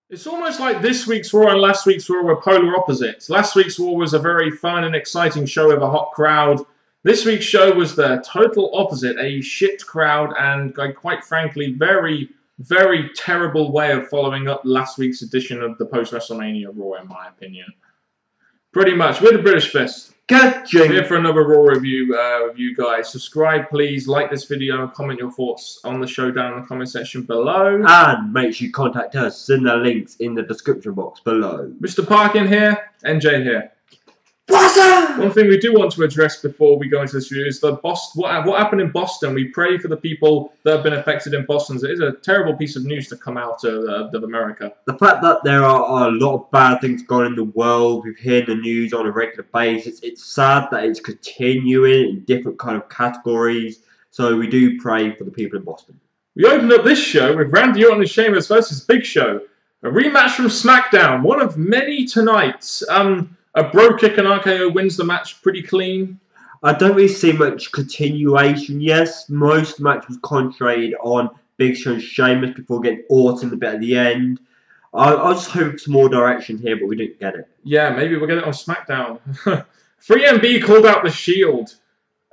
It's almost like this week's Raw and last week's Raw were polar opposites. Last week's Raw was a very fun and exciting show with a hot crowd. This week's show was the total opposite, a shit crowd and, quite frankly, very, very terrible way of following up last week's edition of the post-WrestleMania Raw, in my opinion. Pretty much. We're the British Fist. Catching. Here for another Raw review with you guys. Subscribe, please. Like this video and comment your thoughts on the show down in the comment section below. And make sure you contact us in the links in the description box below. Mr. Parkin here, NJ here. What's up? One thing we do want to address before we go into this review is the what happened in Boston. We pray for the people that have been affected in Boston. It is a terrible piece of news to come out of America. The fact that there are a lot of bad things going on in the world, we've heard the news on a regular basis. It's sad that it's continuing in different kind of categories. So we do pray for the people in Boston. We opened up this show with Randy Orton and Sheamus versus Big Show. A rematch from SmackDown, one of many tonights. A bro kick and RKO wins the match pretty clean. I don't really see much continuation. Yes, most of the match was concentrated on Big Show and Sheamus before getting Orton a bit at the end. I was just hoping for some more direction here, but we didn't get it. Yeah, maybe we'll get it on SmackDown. 3MB called out the Shield.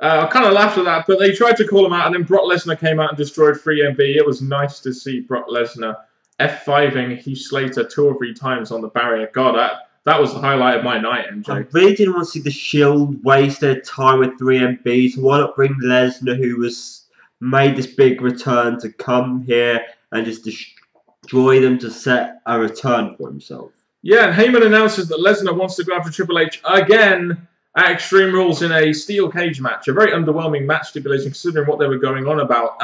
I kind of laughed at that, but they tried to call him out, and then Brock Lesnar came out and destroyed 3MB. It was nice to see Brock Lesnar F5ing Heath Slater 2 or 3 times on the barrier. God, that was the highlight of my night, MJ. I really didn't want to see the Shield waste their time with 3MB, so why not bring Lesnar, who was made this big return, to come here and just destroy them to set a return for himself. Yeah, and Heyman announces that Lesnar wants to go after Triple H again at Extreme Rules in a steel cage match. A very underwhelming match stipulation considering what they were going on about.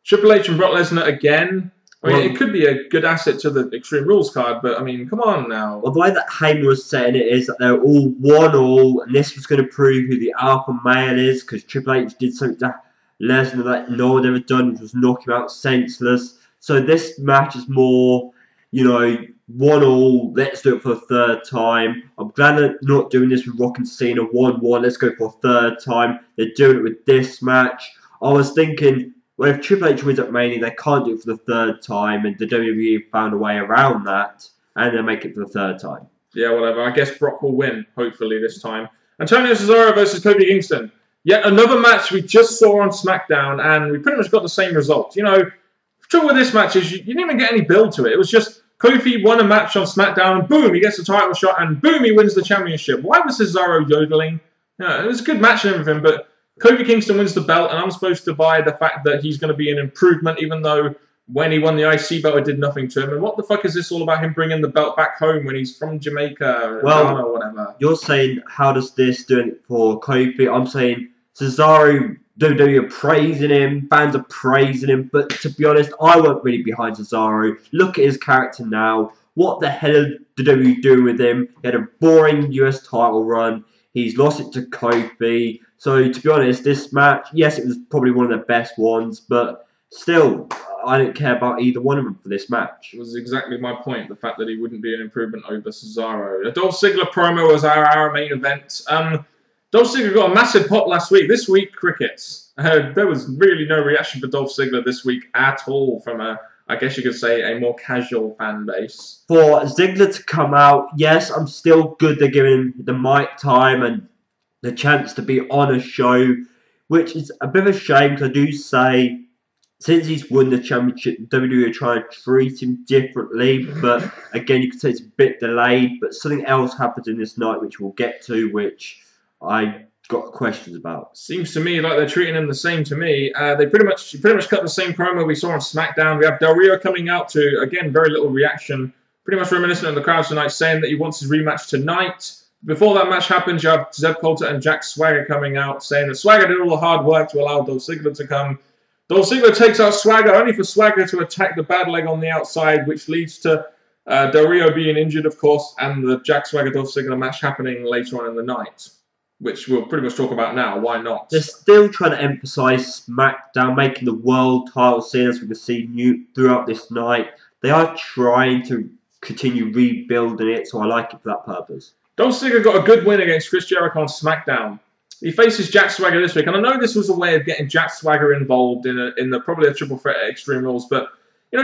Triple H and Brock Lesnar again. I mean, it could be a good asset to the Extreme Rules card, but, I mean, come on now. Well, the way that Heyman was saying it is that they're all 1-1, and this was going to prove who the alpha male is, because Triple H did something to Lesnar that no one ever done, which was knock him out senseless. So this match is more, you know, 1-1, let's do it for a third time. I'm glad they're not doing this with Rock and Cena, 1-1, let's go for a third time. They're doing it with this match. I was thinking, well, if Triple H wins at Mania, they can't do it for the third time, and the WWE found a way around that, and they make it for the third time. Yeah, whatever. I guess Brock will win, hopefully, this time. Antonio Cesaro versus Kofi Kingston. Yet another match we just saw on SmackDown, and we pretty much got the same result. You know, the trouble with this match is you didn't even get any build to it. It was just Kofi won a match on SmackDown, and boom, he gets a title shot, and boom, he wins the championship. Why was Cesaro yodeling? You know, it was a good match and everything, but Kofi Kingston wins the belt, and I'm supposed to buy the fact that he's going to be an improvement, even though when he won the IC belt, it did nothing to him. And what the fuck is this all about, him bringing the belt back home when he's from Jamaica or Ghana or whatever? You're saying, how does this do it for Kofi? I'm saying, Cesaro, WWE are praising him, fans are praising him, but to be honest, I wasn't really behind Cesaro. Look at his character now. What the hell are WWE doing with him? He had a boring US title run. He's lost it to Kofi. So, to be honest, this match, yes, it was probably one of the best ones, but still, I didn't care about either one of them for this match. It was exactly my point, the fact that he wouldn't be an improvement over Cesaro. The Dolph Ziggler promo was our main event. Dolph Ziggler got a massive pop last week. This week, crickets. There was really no reaction for Dolph Ziggler this week at all from I guess you could say, a more casual fan base. For Ziggler to come out, yes, I'm still good they're giving him the mic time and the chance to be on a show, which is a bit of a shame because I do say, since he's won the championship, WWE are trying to treat him differently, but again, you could say it's a bit delayed, but something else happened in this night, which we'll get to, which I got questions about. Seems to me like they're treating him the same to me. They pretty much cut the same promo we saw on SmackDown. We have Del Rio coming out to, again, very little reaction, pretty much reminiscent of the crowd tonight, saying that he wants his rematch tonight. Before that match happens, you have Zeb Coulter and Jack Swagger coming out, saying that Swagger did all the hard work to allow Dolph Ziggler to come. Dolph Ziggler takes out Swagger, only for Swagger to attack the bad leg on the outside, which leads to Del Rio being injured, of course, and the Jack Swagger-Dolph Ziggler match happening later on in the night, which we'll pretty much talk about now. Why not? They're still trying to emphasise SmackDown, making the world title scene, as we can see throughout this night. They are trying to continue rebuilding it, so I like it for that purpose. Dolph Ziggler got a good win against Chris Jericho on SmackDown. He faces Jack Swagger this week, and I know this was a way of getting Jack Swagger involved in probably a triple threat at Extreme Rules, but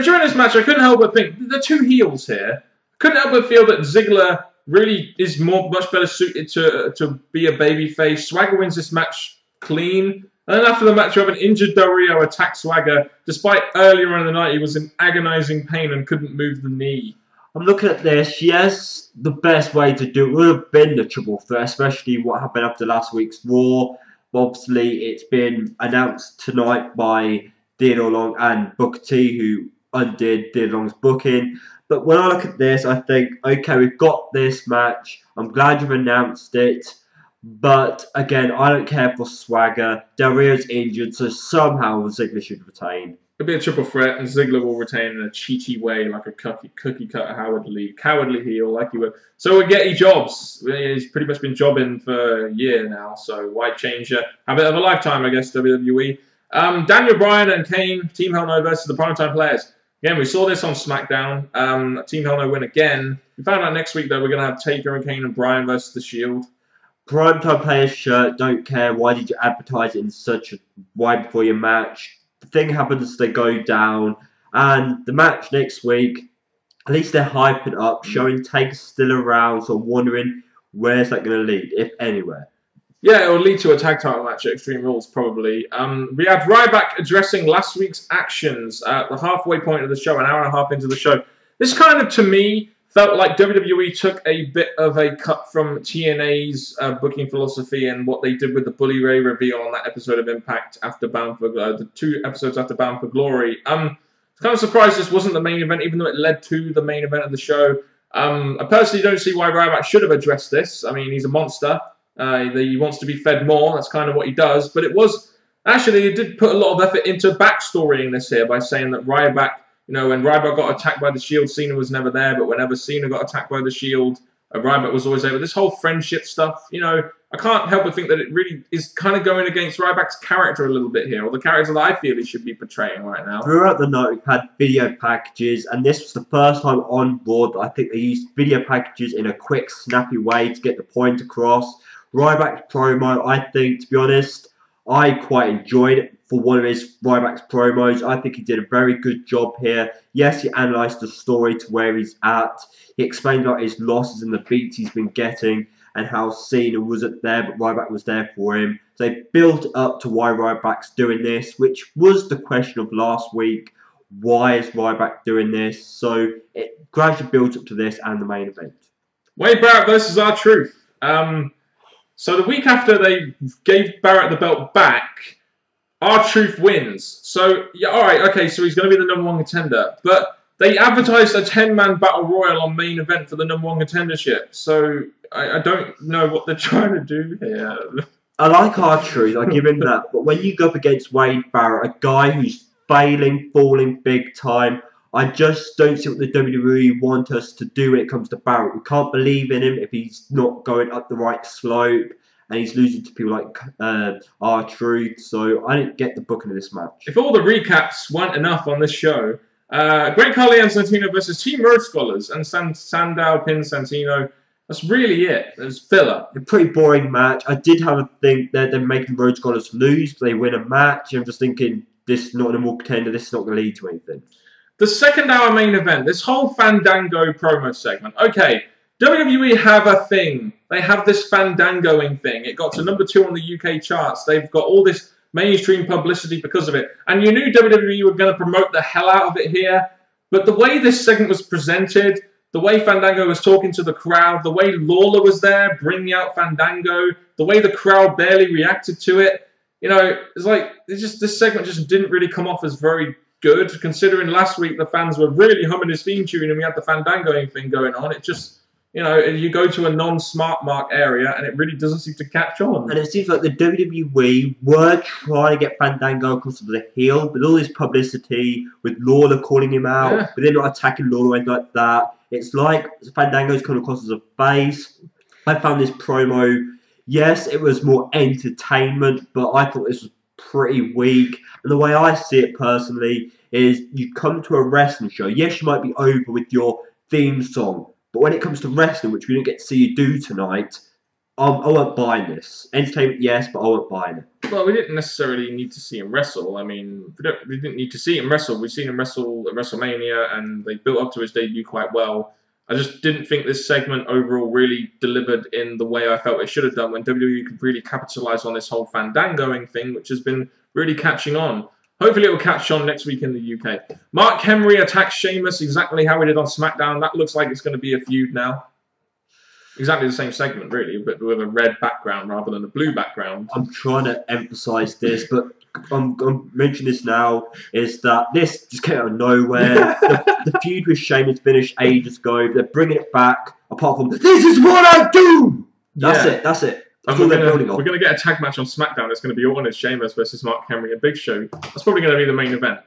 during this match, I couldn't help but think, the two heels here, I couldn't help but feel that Ziggler really is much better suited to be a babyface. Swagger wins this match clean. And then after the match, you have an injured Del Rio attack Swagger, despite earlier in the night he was in agonizing pain and couldn't move the knee. I'm looking at this. Yes, the best way to do it would have been the triple threat, especially what happened after last week's Raw. Obviously, it's been announced tonight by Theodore Long and Booker T, who undid Theodore Long's booking. But when I look at this, I think, okay, we've got this match. I'm glad you've announced it. But again, I don't care for Swagger. Del Rio's injured, so somehow Ziggler should retain. It'll be a triple threat, and Ziggler will retain in a cheaty way, like a cookie cutter cowardly heel, like he would. So we'll get jobs. He's pretty much been jobbing for a year now, so why change a habit of a lifetime, I guess, WWE. Daniel Bryan and Kane, Team Hell No versus the Primetime Players. Again, we saw this on SmackDown. Team Hell No win again. We found out next week that we're going to have Taker and Kane and Bryan versus The Shield. Primetime Players shirt, don't care. Why did you advertise it in such a way before your match? The thing happens, they go down. And the match next week, at least they're hyping up, showing Taker still around, so I'm wondering where's that going to lead, if anywhere. Yeah, it will lead to a tag title match at Extreme Rules, probably. We had Ryback addressing last week's actions at the halfway point of the show, an hour and a half into the show. This kind of, to me, felt like WWE took a bit of a cut from TNA's booking philosophy and what they did with the Bully Ray reveal on that episode of Impact after Bound for the 2 episodes after Bound for Glory. I'm kind of surprised this wasn't the main event, even though it led to the main event of the show. I personally don't see why Ryback should have addressed this. I mean, he's a monster. He wants to be fed more. That's kind of what he does. But it was actually, he did put a lot of effort into backstorying this here by saying that Ryback, when Ryback got attacked by the Shield, Cena was never there. But whenever Cena got attacked by the Shield, Ryback was always there. But this whole friendship stuff, I can't help but think that it really is kind of going against Ryback's character a little bit here, or the character that I feel he should be portraying right now. Throughout the night, we've had video packages, and this was the first time on board that I think they used video packages in a quick, snappy way to get the point across. Ryback's promo, I think, to be honest, I quite enjoyed it for one of Ryback's promos. I think he did a very good job here. Yes, he analysed the story to where he's at. He explained about his losses and the beats he's been getting and how Cena wasn't there, but Ryback was there for him. So they built up to why Ryback's doing this, which was the question of last week. Why is Ryback doing this? So it gradually built up to this and the main event. Wade Barrett versus R-Truth. So the week after they gave Barrett the belt back, R-Truth wins. So, yeah, alright, okay, so he's going to be the #1 contender. But they advertised a 10-man battle royal on main event for the #1 contendership. So I don't know what they're trying to do here. I like R-Truth, I give him that. But when you go up against Wade Barrett, a guy who's falling big time, I just don't see what the WWE want us to do when it comes to Barrett. We can't believe in him if he's not going up the right slope and he's losing to people like R-Truth. So I didn't get the booking of this match. If all the recaps weren't enough on this show, Great Khali and Santino versus Team Road Scholars and Sandow pins Santino. That's really it. It's filler. A pretty boring match. I did have a think that they're making Road Scholars lose, but they win a match. I'm just thinking, this is not a more contender. This is not going to lead to anything. The second-hour main event, this whole Fandango promo segment. Okay, WWE have a thing. They have this Fandangoing thing. It got to #2 on the UK charts. They've got all this mainstream publicity because of it. And you knew WWE were going to promote the hell out of it here. But the way this segment was presented, the way Fandango was talking to the crowd, the way Lawler was there bringing out Fandango, the way the crowd barely reacted to it, it's like this segment just didn't really come off as very good, considering last week the fans were really humming his theme tune and we had the Fandangoing thing going on. It just, you go to a non-smart mark area and it really doesn't seem to catch on. And it seems like the WWE were trying to get Fandango across the heel with all this publicity, with Lawler calling him out, but they're not attacking Lawler or anything like that. It's like Fandango's come across as a face. I found this promo, yes, it was more entertainment, but I thought this was pretty weak. And the way I see it personally is you come to a wrestling show. Yes, you might be over with your theme song, but when it comes to wrestling, which we didn't get to see you do tonight, I won't buy this. Entertainment, yes, but I won't buy it. Well, we didn't necessarily need to see him wrestle. I mean, we didn't need to see him wrestle. We've seen him wrestle at WrestleMania, and they built up to his debut quite well. I just didn't think this segment overall really delivered in the way I felt it should have done when WWE could really capitalize on this whole fandangoing thing, which has been really catching on. Hopefully it will catch on next week in the UK. Mark Henry attacks Sheamus exactly how he did on SmackDown. That looks like it's going to be a feud now. Exactly the same segment, really, but with a red background rather than a blue background. I'm trying to emphasise this, but I'm mentioning this now, is that this just came out of nowhere. The feud with Sheamus finished ages ago. They're bringing it back, apart from, this is what I do! That's it. And we're going to get a tag match on SmackDown. It's going to be Orton and Sheamus versus Mark Henry and Big Show. That's probably going to be the main event.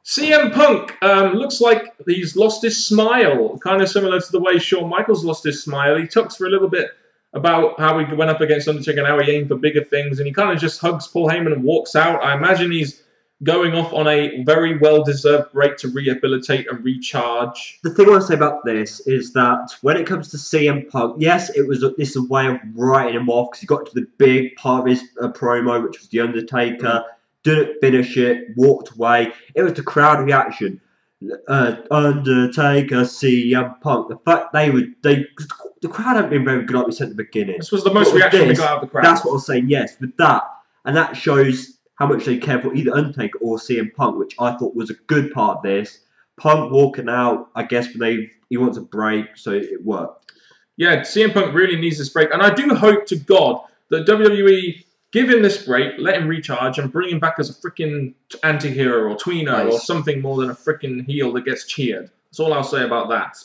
CM Punk looks like he's lost his smile, kind of similar to the way Shawn Michaels lost his smile. He talks for a little bit about how he went up against Undertaker and how he aimed for bigger things, and he kind of just hugs Paul Heyman and walks out. I imagine he's going off on a very well-deserved break to rehabilitate and recharge. The thing I want to say about this is that when it comes to CM Punk, yes, this is a way of writing him off because he got to the big part of his promo, which was The Undertaker. Didn't finish it, walked away. It was the crowd reaction. Undertaker, CM Punk. The fact the crowd haven't been very good like we said at the beginning. This was the most reaction we got out of the crowd. That's what I was saying, yes, with that. And that shows how much they care for either Undertaker or CM Punk, which I thought was a good part of this. Punk walking out, I guess he wants a break, so it worked. Yeah, CM Punk really needs this break. And I do hope to God that WWE give him this break, let him recharge, and bring him back as a freaking anti-hero or tweener or something more than a freaking heel that gets cheered. That's all I'll say about that.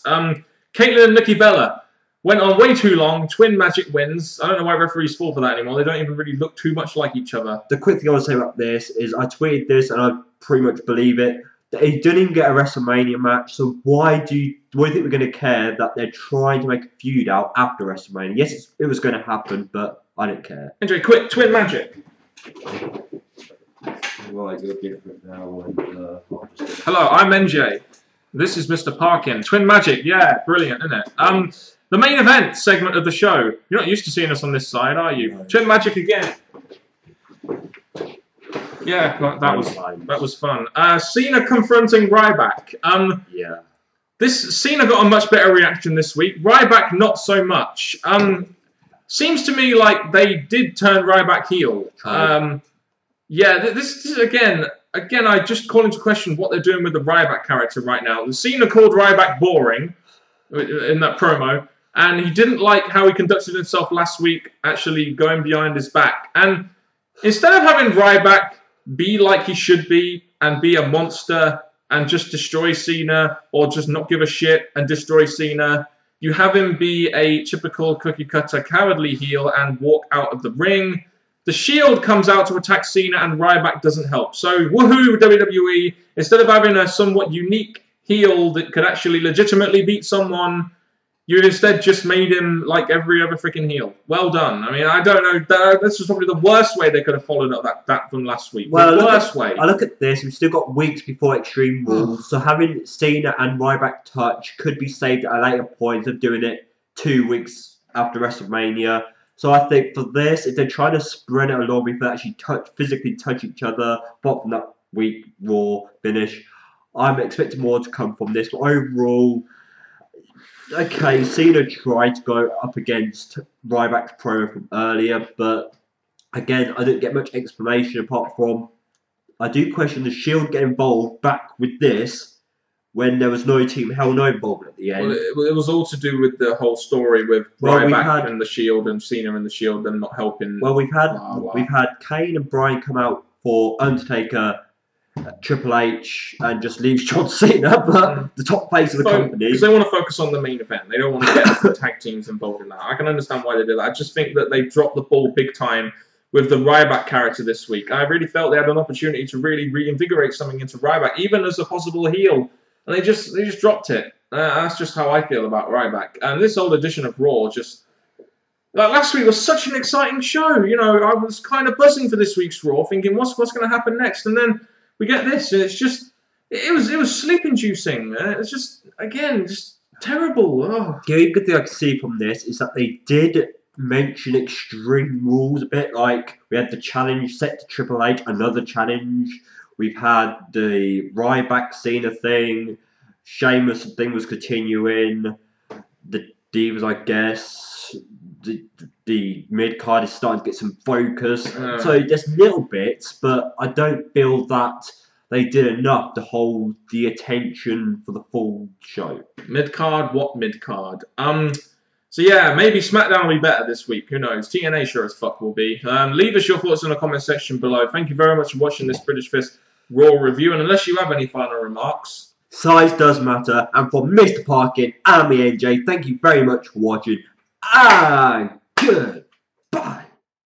Caitlyn and Nikki Bella went on way too long. Twin Magic wins. I don't know why referees fall for that anymore. They don't even really look too much like each other. The quick thing I want to say about this is I tweeted this and I pretty much believe it. They didn't even get a WrestleMania match, so why do you think we're going to care that they're trying to make a feud out after WrestleMania? Yes, it was going to happen, but I didn't care. NJ, quick, Twin Magic. Right, you're different now. Hello, I'm NJ. This is Mr. Parkin. Twin Magic, yeah, brilliant, isn't it? The main event segment of the show. You're not used to seeing us on this side, are you? No. Twin Magic again. Yeah, that was fun. Cena confronting Ryback. Yeah. Cena got a much better reaction this week. Ryback not so much. Seems to me like they did turn Ryback heel. Yeah, this is again, I just call into question what they're doing with the Ryback character right now. The Cena called Ryback boring in that promo, and he didn't like how he conducted himself last week, actually going behind his back. And instead of having Ryback be like he should be and be a monster and just destroy Cena, or just not give a shit and destroy Cena, you have him be a typical cookie-cutter cowardly heel and walk out of the ring. The Shield comes out to attack Cena and Ryback doesn't help. So, woohoo, WWE. Instead of having a somewhat unique heel that could actually legitimately beat someone, you instead just made him like every other freaking heel. Well done. I mean, I don't know. This was probably the worst way they could have followed up that from last week. Well, the worst way. I look at this. We've still got weeks before Extreme Rules. So having Cena and Ryback touch could be saved at a later point of doing it 2 weeks after WrestleMania. So I think for this, if they're trying to spread it along before they actually physically touch each other, apart from that week Raw finish, I'm expecting more to come from this. But overall, okay, Cena tried to go up against Ryback's promo from earlier, but again, I didn't get much explanation apart from I do question the Shield get involved back with this when there was no Team Hell No involvement at the end. Well, it was all to do with the whole story with Ryback and the Shield and Cena and the Shield and not helping. Well, we've had Kane and Bryan come out for Undertaker, Triple H, and just leave John Cena, but the top face of the company. Because they want to focus on the main event. They don't want to get the tag teams involved in that. I can understand why they do that. I just think that they dropped the ball big time with the Ryback character this week. I really felt they had an opportunity to really reinvigorate something into Ryback, even as a possible heel. And they just dropped it. That's just how I feel about Ryback. And this old edition of Raw just... Like last week was such an exciting show. You know, I was kind of buzzing for this week's Raw, thinking, what's going to happen next? And then we get this, and it's just... It was sleep-inducing. It's just, again, just terrible. Oh. The only good thing I can see from this is that they did mention Extreme Rules a bit. Like, we had the challenge set to Triple H, another challenge. We've had the Ryback Cena thing. Sheamus thing was continuing. The Divas, I guess. The mid card is starting to get some focus. So there's little bits, but I don't feel that they did enough to hold the attention for the full show. Mid card? What mid card? So yeah, maybe SmackDown will be better this week. Who knows? TNA sure as fuck will be. Leave us your thoughts in the comment section below. Thank you very much for watching this British Fist Raw review. And unless you have any final remarks, size does matter. And for Mr. Parkin and me, NJ, thank you very much for watching. And good.